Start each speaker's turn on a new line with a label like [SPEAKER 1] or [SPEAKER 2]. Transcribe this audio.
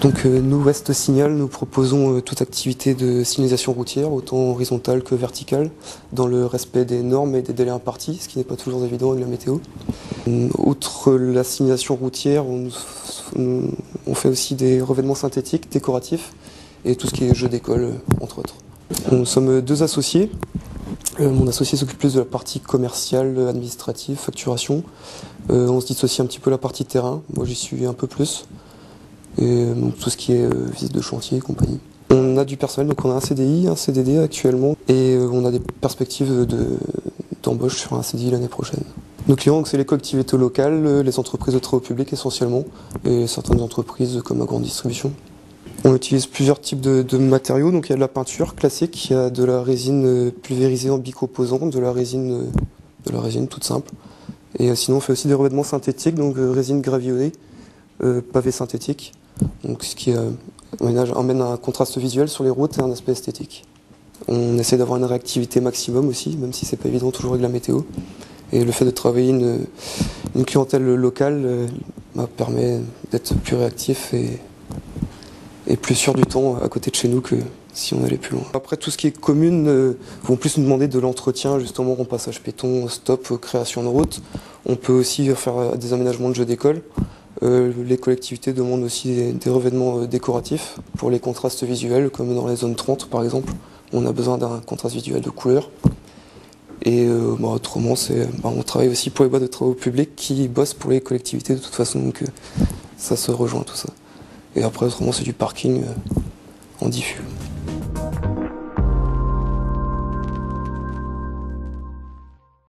[SPEAKER 1] Donc nous, Ouest Signal, nous proposons toute activité de signalisation routière, autant horizontale que verticale, dans le respect des normes et des délais impartis, ce qui n'est pas toujours évident avec la météo. Outre la signalisation routière, on fait aussi des revêtements synthétiques, décoratifs, et tout ce qui est jeux d'école, entre autres. Nous sommes deux associés. Mon associé s'occupe plus de la partie commerciale, administrative, facturation. On se dissocie un petit peu la partie terrain, moi j'y suis un peu plus. Et donc tout ce qui est visite de chantier et compagnie. On a du personnel, donc on a un CDI, un CDD actuellement, et on a des perspectives d'embauche sur un CDI l'année prochaine. Nos clients, c'est les collectivités locales, les entreprises de travaux publics essentiellement, et certaines entreprises comme la grande distribution. On utilise plusieurs types de matériaux, donc il y a de la peinture classique, il y a de la résine pulvérisée en bicomposant, de la résine toute simple. Et sinon on fait aussi des revêtements synthétiques, donc résine gravillonnée, pavé synthétique. Donc ce qui emmène un contraste visuel sur les routes et un aspect esthétique. On essaie d'avoir une réactivité maximum aussi, même si c'est pas évident toujours avec la météo. Et le fait de travailler une clientèle locale permet d'être plus réactif et plus sûr du temps à côté de chez nous que si on allait plus loin. Après, tout ce qui est commune vont plus nous demander de l'entretien, justement, en passage péton, stop, création de route. On peut aussi faire des aménagements de jeux d'école. Les collectivités demandent aussi des revêtements décoratifs pour les contrastes visuels, comme dans les zones 30 par exemple. On a besoin d'un contraste visuel de couleur. Et autrement, on travaille aussi pour les boîtes de travaux publics qui bossent pour les collectivités de toute façon, donc ça se rejoint tout ça. Et après, autrement, c'est du parking en diffus.